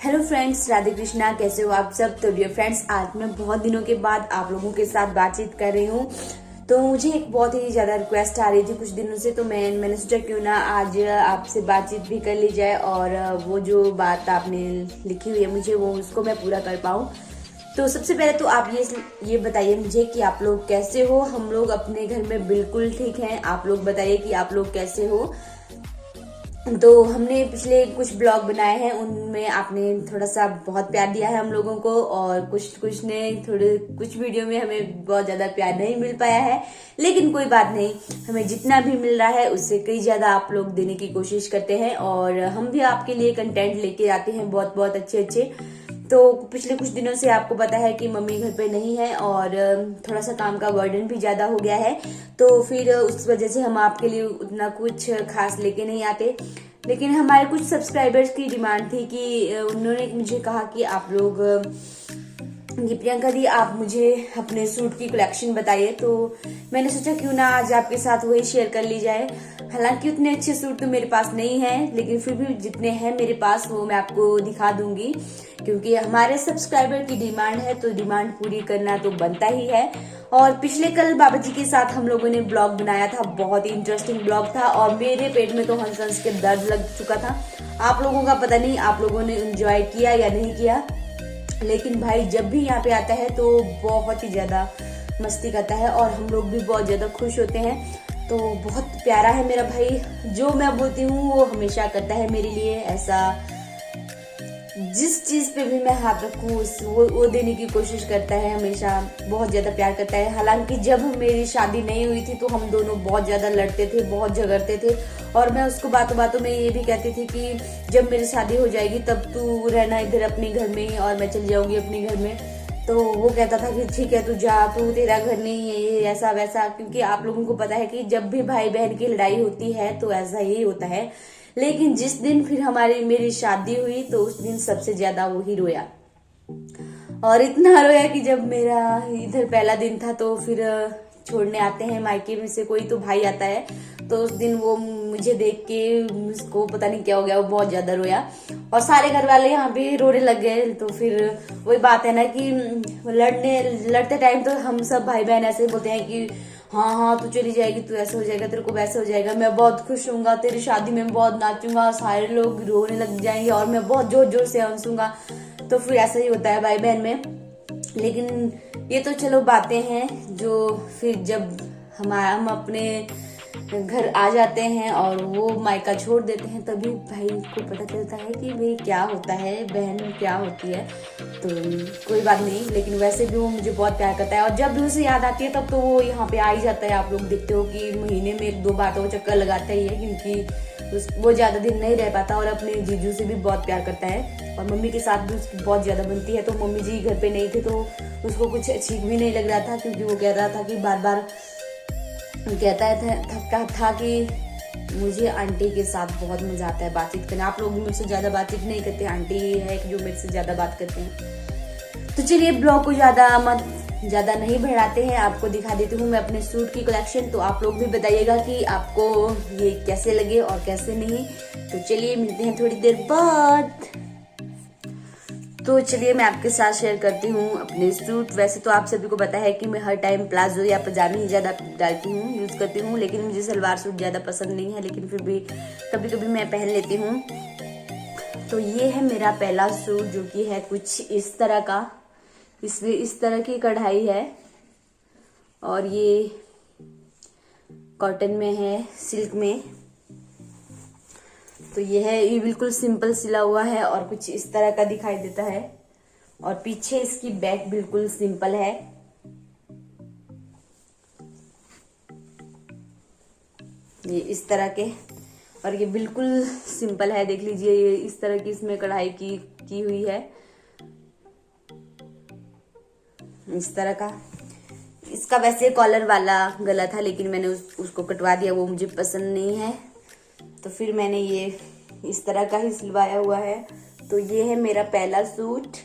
Hello friends, Radhe Krishna. कैसे हो आप सब? तो डियर फ्रेंड्स, आज मैं बहुत दिनों के बाद आप लोगों के साथ बातचीत कर रही हूँ। तो मुझे एक बहुत ही ज्यादा रिक्वेस्ट आ रही थी कुछ दिनों से, तो मैंने सोचा क्यों ना आज आपसे बातचीत भी कर ली जाए और वो जो बात आपने लिखी हुई है मुझे वो उसको मैं पूरा कर पाऊँ। तो सबसे पहले तो आप ये बताइए मुझे कि आप लोग कैसे हो। हम लोग अपने घर में बिल्कुल ठीक हैं। आप लोग बताइए कि आप लोग कैसे हो। तो हमने पिछले कुछ ब्लॉग बनाए हैं, उनमें आपने थोड़ा सा बहुत प्यार दिया है हम लोगों को, और कुछ ने कुछ वीडियो में हमें बहुत ज्यादा प्यार नहीं मिल पाया है, लेकिन कोई बात नहीं। हमें जितना भी मिल रहा है उससे कई ज्यादा आप लोग देने की कोशिश करते हैं और हम भी आपके लिए कंटेंट लेके आते हैं बहुत बहुत अच्छे। तो पिछले कुछ दिनों से आपको पता है कि मम्मी घर पे नहीं है और थोड़ा सा काम का बर्डन भी ज्यादा हो गया है, तो फिर उस वजह से हम आपके लिए उतना कुछ खास लेके नहीं आते। लेकिन हमारे कुछ सब्सक्राइबर्स की डिमांड थी कि उन्होंने मुझे कहा कि आप लोग कि प्रियंका दी आप मुझे अपने सूट की कलेक्शन बताइए। तो मैंने सोचा क्यों ना आज आपके साथ वही शेयर कर ली जाए। हालांकि उतने अच्छे सूट तो मेरे पास नहीं है, लेकिन फिर भी जितने हैं मेरे पास वो मैं आपको दिखा दूंगी, क्योंकि हमारे सब्सक्राइबर की डिमांड है तो डिमांड पूरी करना तो बनता ही है। और पिछले कल बाबा जी के साथ हम लोगों ने ब्लॉग बनाया था, बहुत ही इंटरेस्टिंग ब्लॉग था और मेरे पेट में तो हंस हंस के दर्द लग चुका था। आप लोगों का पता नहीं आप लोगों ने एंजॉय किया या नहीं किया, लेकिन भाई जब भी यहाँ पे आता है तो बहुत ही ज्यादा मस्ती करता है और हम लोग भी बहुत ज्यादा खुश होते हैं। तो बहुत प्यारा है मेरा भाई, जो मैं बोलती हूँ वो हमेशा करता है मेरे लिए। ऐसा जिस चीज पे भी मैं हाथ रखूँ वो देने की कोशिश करता है, हमेशा बहुत ज्यादा प्यार करता है। हालांकि जब मेरी शादी नहीं हुई थी तो हम दोनों बहुत ज्यादा लड़ते थे, बहुत झगड़ते थे और मैं उसको बातों बातों में ये भी कहती थी कि जब मेरी शादी हो जाएगी तब तू रहना इधर अपने घर में ही और मैं चली जाऊंगी अपने घर में। तो वो कहता था कि ठीक है तू जा, तू तेरा घर नहीं है, ये ऐसा वैसा। क्योंकि आप लोगों को पता है कि जब भी भाई बहन की लड़ाई होती है तो ऐसा ही होता है। लेकिन जिस दिन फिर मेरी शादी हुई तो उस दिन सबसे ज्यादा वो ही रोया, और इतना रोया कि जब मेरा इधर पहला दिन था तो फिर छोड़ने आते हैं मायके में से कोई तो भाई आता है, तो उस दिन वो मुझे देख के उसको पता नहीं क्या हो गया, वो बहुत ज्यादा रोया और सारे घर वाले यहाँ पे रोने लग गए। तो फिर वही बात है ना कि लड़ते टाइम तो हम सब भाई बहन ऐसे बोलते हैं कि हाँ हाँ तू चली जाएगी, तू ऐसा हो जाएगा, तेरे को वैसा हो जाएगा, मैं बहुत खुश हूँ, तेरी शादी में बहुत नाचूंगा, सारे लोग रोने लग जाएंगे और मैं बहुत जोर जोर से हंसूंगा। तो फिर ऐसा ही होता है भाई बहन में। लेकिन ये तो चलो बातें हैं जो फिर जब हम अपने घर आ जाते हैं और वो मायका छोड़ देते हैं तभी भाई को पता चलता है कि भाई क्या होता है, बहन क्या होती है। तो कोई बात नहीं, लेकिन वैसे भी वो मुझे बहुत प्यार करता है और जब भी उसे याद आती है तब तो वो यहाँ पे आ ही जाता है। आप लोग देखते हो कि महीने में 1-2 बार तो वो चक्कर लगाता ही है, क्योंकि वो ज्यादा दिन नहीं रह पाता और अपने जीजू से भी बहुत प्यार करता है और मम्मी के साथ भी उसकी बहुत ज्यादा बनती है। तो मम्मी जी घर पे नहीं थे तो उसको कुछ ठीक भी नहीं लग रहा था, क्योंकि वो कह रहा था कि बार बार कहता था कि मुझे आंटी के साथ बहुत मजा आता है बातचीत करना। आप लोग मुझसे ज्यादा बातचीत नहीं करते, आंटी है जो मेरे से ज्यादा बात करते हैं। तो चलिए ब्लॉग को ज्यादा नहीं बढ़ाते हैं, आपको दिखा देती हूँ मैं अपने सूट की कलेक्शन। तो आप लोग भी बताइएगा कि आपको ये कैसे लगे और कैसे नहीं। तो चलिए मिलते हैं थोड़ी देर बाद। तो चलिए मैं आपके साथ शेयर करती हूँ अपने सूट। वैसे तो आप सभी को पता है कि मैं हर टाइम प्लाजो या पजामी ही ज्यादा डालती हूँ, यूज करती हूँ, लेकिन मुझे सलवार सूट ज्यादा पसंद नहीं है, लेकिन फिर भी कभी कभी मैं पहन लेती हूँ। तो ये है मेरा पहला सूट जो कि है कुछ इस तरह का, इसमें इस तरह की कढ़ाई है और ये कॉटन में है, सिल्क में। तो ये बिल्कुल सिंपल सिला हुआ है और कुछ इस तरह का दिखाई देता है और पीछे इसकी बैक बिल्कुल सिंपल है। ये इस तरह के, और ये बिल्कुल सिंपल है, देख लीजिए ये इस तरह की इसमें कढ़ाई की हुई है, इस तरह का। इसका वैसे कॉलर वाला गला था, लेकिन मैंने उसको कटवा दिया, वो मुझे पसंद नहीं है, तो फिर मैंने ये इस तरह का ही सिलवाया हुआ है। तो ये है मेरा पहला सूट।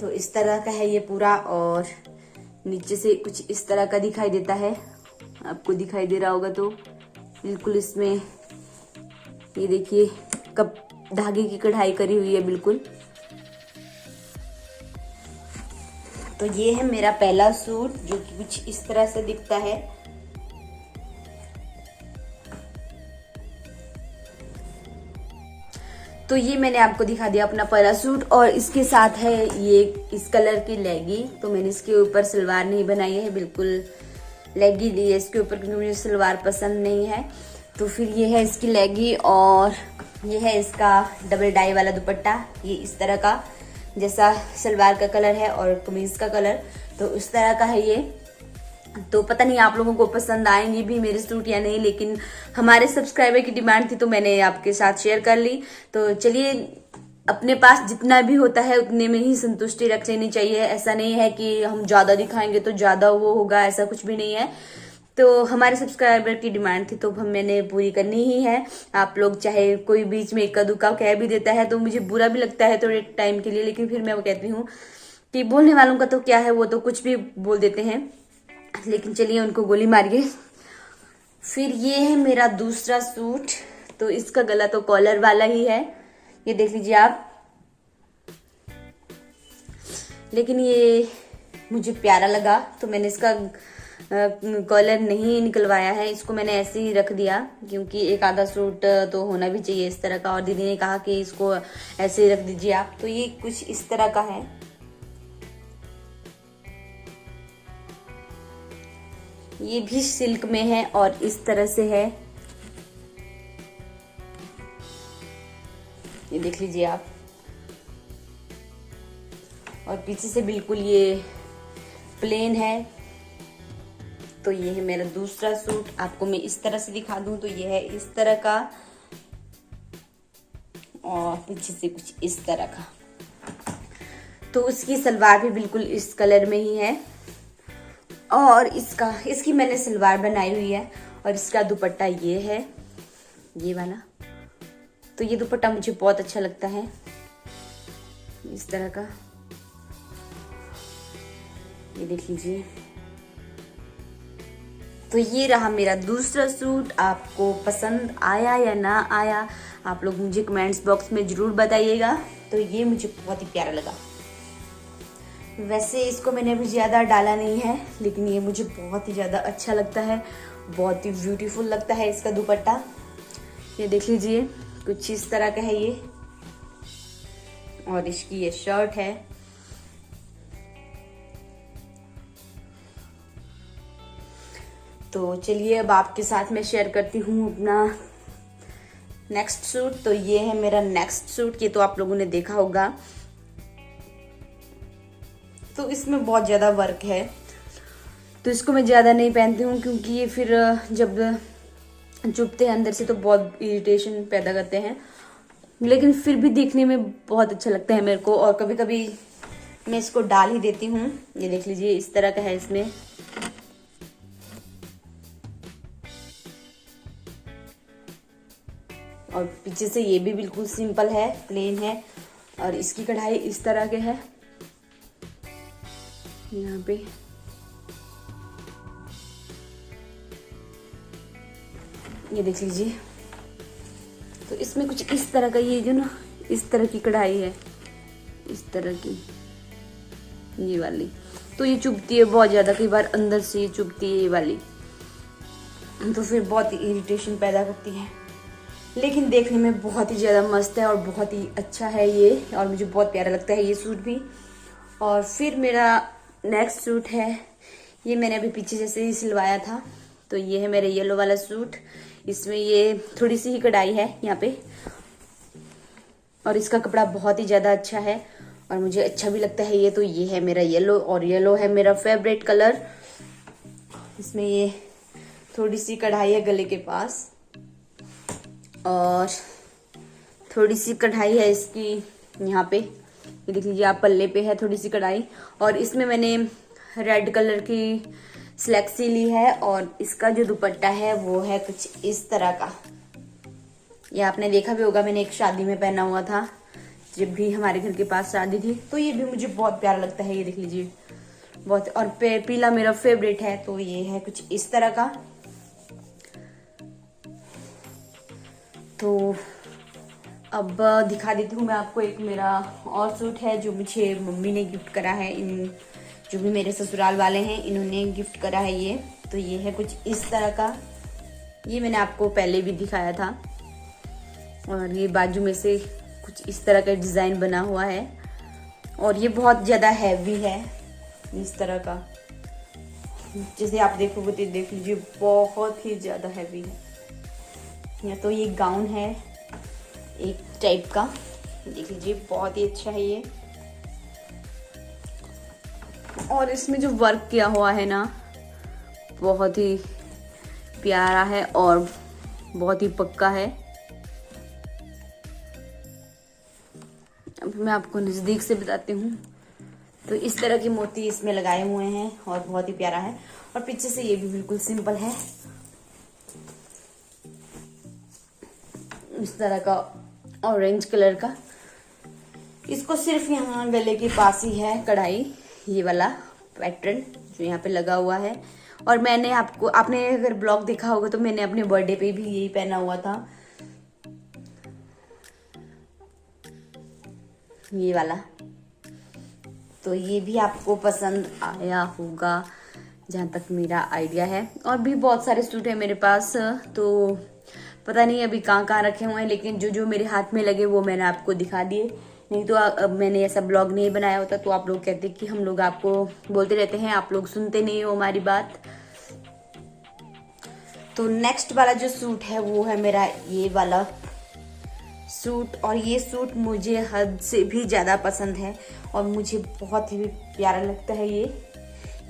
तो इस तरह का है ये पूरा और नीचे से कुछ इस तरह का दिखाई देता है, आपको दिखाई दे रहा होगा तो बिल्कुल। इसमें ये देखिए कप धागे की कढ़ाई करी हुई है बिल्कुल। तो ये है मेरा पहला सूट जो कि कुछ इस तरह से दिखता है। तो ये मैंने आपको दिखा दिया अपना पहला सूट, और इसके साथ है ये इस कलर की लेगी। तो मैंने इसके ऊपर सलवार नहीं बनाई है, बिल्कुल लेगी ली है इसके ऊपर क्योंकि मुझे सलवार पसंद नहीं है। तो फिर ये है इसकी लेगी, और ये है इसका डबल डाई वाला दुपट्टा। ये इस तरह का, जैसा सलवार का कलर है और कमीज का कलर तो उस तरह का है ये। तो पता नहीं आप लोगों को पसंद आएंगे भी मेरे सूट या नहीं, लेकिन हमारे सब्सक्राइबर की डिमांड थी तो मैंने आपके साथ शेयर कर ली। तो चलिए, अपने पास जितना भी होता है उतने में ही संतुष्टि रख लेनी चाहिए। ऐसा नहीं है कि हम ज्यादा दिखाएंगे तो ज्यादा वो होगा, ऐसा कुछ भी नहीं है। तो हमारे सब्सक्राइबर की डिमांड थी तो मैंने पूरी करनी ही है। आप लोग चाहे कोई बीच में इक्का दुक्का कह भी देता है तो मुझे बुरा भी लगता है थोड़े टाइम के लिए, लेकिन फिर मैं वो कहती हूँ कि बोलने वालों का तो क्या है, वो तो कुछ भी बोल देते हैं। लेकिन चलिए, उनको गोली मारिए। फिर ये है मेरा दूसरा सूट। तो इसका गला तो कॉलर वाला ही है, ये देख लीजिए आप। लेकिन ये मुझे प्यारा लगा तो मैंने इसका कॉलर नहीं निकलवाया है, इसको मैंने ऐसे ही रख दिया क्योंकि एक आधा सूट तो होना भी चाहिए इस तरह का। और दीदी ने कहा कि इसको ऐसे ही रख दीजिए आप। तो ये कुछ इस तरह का है। ये भी सिल्क में है और इस तरह से है, ये देख लीजिए आप। और पीछे से बिल्कुल ये प्लेन है। तो ये है मेरा दूसरा सूट। आपको मैं इस तरह से दिखा दूं तो ये है इस तरह का, और पीछे से कुछ इस तरह का। तो उसकी सलवार भी बिल्कुल इस कलर में ही है, और इसकी मैंने सलवार बनाई हुई है। और इसका दुपट्टा ये है, ये वाला। तो ये दुपट्टा मुझे बहुत अच्छा लगता है, इस तरह का, ये देख लीजिए। तो ये रहा मेरा दूसरा सूट। आपको पसंद आया या ना आया आप लोग मुझे कमेंट्स बॉक्स में जरूर बताइएगा। तो ये मुझे बहुत ही प्यारा लगा। वैसे इसको मैंने अभी ज़्यादा डाला नहीं है, लेकिन ये मुझे बहुत ही ज़्यादा अच्छा लगता है, बहुत ही ब्यूटीफुल लगता है इसका दुपट्टा। ये देख लीजिए, कुछ इस तरह का है ये, और इसकी ये शर्ट है। तो चलिए, अब आपके साथ मैं शेयर करती हूँ अपना नेक्स्ट सूट। तो ये है मेरा नेक्स्ट सूट। ये तो आप लोगों ने देखा होगा। तो इसमें बहुत ज़्यादा वर्क है, तो इसको मैं ज़्यादा नहीं पहनती हूँ क्योंकि ये फिर जब चुभते हैं अंदर से तो बहुत इरिटेशन पैदा करते हैं। लेकिन फिर भी देखने में बहुत अच्छा लगता है मेरे को, और कभी कभी मैं इसको डाल ही देती हूँ। ये देख लीजिए, इस तरह का है इसमें। और पीछे से ये भी बिल्कुल सिंपल है, प्लेन है, और इसकी कढ़ाई इस तरह के है यहाँ पे। ये देख लीजिए। तो इसमें कुछ इस तरह का, ये जो ना इस तरह की कढ़ाई है, इस तरह की ये वाली। तो ये चुभती है बहुत ज्यादा, कई बार अंदर से ये चुभती है ये वाली, तो फिर बहुत ही इरिटेशन पैदा करती है। लेकिन देखने में बहुत ही ज़्यादा मस्त है और बहुत ही अच्छा है ये, और मुझे बहुत प्यारा लगता है ये सूट भी। और फिर मेरा नेक्स्ट सूट है, ये मैंने अभी पीछे जैसे ही सिलवाया था। तो ये है मेरा येलो वाला सूट। इसमें ये थोड़ी सी ही कढ़ाई है यहाँ पे, और इसका कपड़ा बहुत ही ज़्यादा अच्छा है और मुझे अच्छा भी लगता है ये। तो ये है मेरा येलो, और येलो है मेरा फेवरेट कलर। इसमें ये थोड़ी सी कढ़ाई है गले के पास, और थोड़ी सी कढ़ाई है इसकी यहाँ पे, ये देख लीजिए आप, पल्ले पे है थोड़ी सी कढ़ाई। और इसमें मैंने रेड कलर की स्लेक्सी ली है, और इसका जो दुपट्टा है वो है कुछ इस तरह का। ये आपने देखा भी होगा, मैंने एक शादी में पहना हुआ था जब भी हमारे घर के पास शादी थी। तो ये भी मुझे बहुत प्यारा लगता है, ये देख लीजिए बहुत। और पीला मेरा फेवरेट है, तो ये है कुछ इस तरह का। तो अब दिखा देती हूँ मैं आपको, एक मेरा और सूट है जो मुझे मम्मी ने गिफ्ट करा है। इन जो भी मेरे ससुराल वाले हैं इन्होंने गिफ्ट करा है ये। तो ये है कुछ इस तरह का, ये मैंने आपको पहले भी दिखाया था। और ये बाजू में से कुछ इस तरह का डिज़ाइन बना हुआ है और ये बहुत ज़्यादा हैवी है इस तरह का। जैसे आप देखोगे तो देख लीजिए बहुत ही ज़्यादा हैवी है। या तो ये गाउन है एक टाइप का, देख लीजिए बहुत ही अच्छा है ये। और इसमें जो वर्क किया हुआ है ना बहुत ही प्यारा है और बहुत ही पक्का है। अब मैं आपको नज़दीक से बताती हूँ। तो इस तरह के मोती इसमें लगाए हुए हैं और बहुत ही प्यारा है। और पीछे से ये भी बिल्कुल सिंपल है, इस तरह का ऑरेंज कलर का। इसको सिर्फ यहाँ गले के पास ही है कढ़ाई, ये वाला पैटर्न जो यहाँ पे लगा हुआ है। और मैंने आपने अगर ब्लॉग देखा होगा तो मैंने अपने बर्थडे पे भी यही पहना हुआ था, ये वाला। तो ये भी आपको पसंद आया होगा जहाँ तक मेरा आइडिया है। और भी बहुत सारे सूट है मेरे पास, तो पता नहीं अभी कहाँ कहाँ रखे हुए हैं, लेकिन जो जो मेरे हाथ में लगे वो मैंने आपको दिखा दिए। नहीं तो अब मैंने ऐसा ब्लॉग नहीं बनाया होता। तो आप लोग कहते कि हम लोग आपको बोलते रहते हैं, आप लोग सुनते नहीं हो हमारी बात। तो नेक्स्ट वाला जो सूट है वो है मेरा ये वाला सूट। और ये सूट मुझे हद से भी ज़्यादा पसंद है और मुझे बहुत ही प्यारा लगता है ये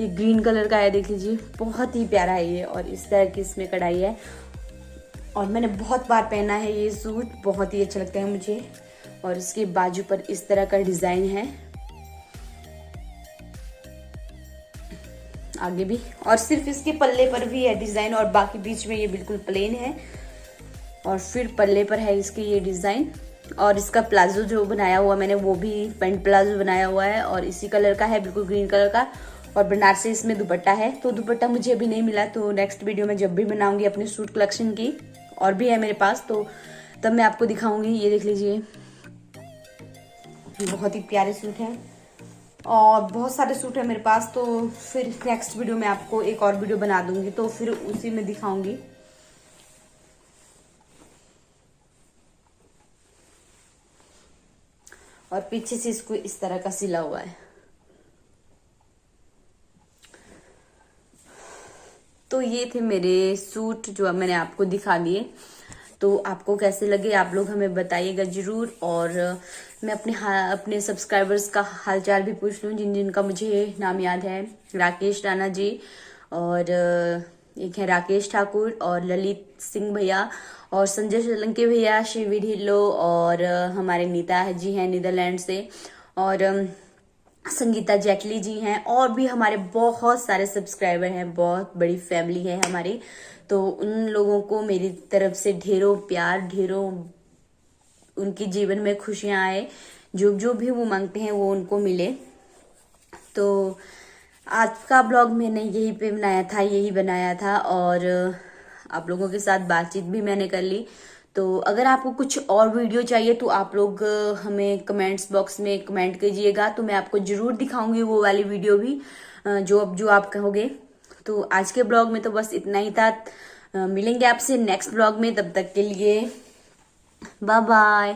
ग्रीन कलर का है, देख लीजिए बहुत ही प्यारा है ये। और इस तरह की इसमें कढ़ाई है और मैंने बहुत बार पहना है ये सूट, बहुत ही अच्छा लगता है मुझे। और इसके बाजू पर इस तरह का डिज़ाइन है, आगे भी, और सिर्फ इसके पल्ले पर भी है डिज़ाइन और बाकी बीच में ये बिल्कुल प्लेन है। और फिर पल्ले पर है इसके ये डिज़ाइन। और इसका प्लाजो जो बनाया हुआ मैंने वो भी पेंट प्लाजो बनाया हुआ है और इसी कलर का है, बिल्कुल ग्रीन कलर का। और बनारसी इसमें दुपट्टा है। तो दुपट्टा मुझे अभी नहीं मिला, तो नेक्स्ट वीडियो में जब भी बनाऊंगी अपने सूट कलेक्शन की, और भी है मेरे पास, तो तब मैं आपको दिखाऊंगी। ये देख लीजिए बहुत ही प्यारे सूट हैं और बहुत सारे सूट है मेरे पास। तो फिर नेक्स्ट वीडियो में आपको एक और वीडियो बना दूंगी तो फिर उसी में दिखाऊंगी। और पीछे से इसको इस तरह का सिला हुआ है। तो ये थे मेरे सूट जो अब मैंने आपको दिखा दिए। तो आपको कैसे लगे आप लोग हमें बताइएगा जरूर। और मैं अपने सब्सक्राइबर्स का हालचाल भी पूछ लूँ, जिन जिनका मुझे नाम याद है। राकेश राणा जी, और एक है राकेश ठाकुर, और ललित सिंह भैया, और संजय सोलंकी भैया, शिवी ढिल्लो, और हमारे नीता जी हैं नीदरलैंड से, और संगीता जेटली जी हैं। और भी हमारे बहुत सारे सब्सक्राइबर हैं, बहुत बड़ी फैमिली है हमारी। तो उन लोगों को मेरी तरफ से ढेरों प्यार, ढेरों उनके जीवन में खुशियां आए, जो जो भी वो मांगते हैं वो उनको मिले। तो आज का ब्लॉग मैंने यही बनाया था और आप लोगों के साथ बातचीत भी मैंने कर ली। तो अगर आपको कुछ और वीडियो चाहिए तो आप लोग हमें कमेंट्स बॉक्स में कमेंट कीजिएगा, तो मैं आपको जरूर दिखाऊंगी वो वाली वीडियो भी जो आप कहोगे। तो आज के ब्लॉग में तो बस इतना ही था। मिलेंगे आपसे नेक्स्ट ब्लॉग में, तब तक के लिए बाय बाय।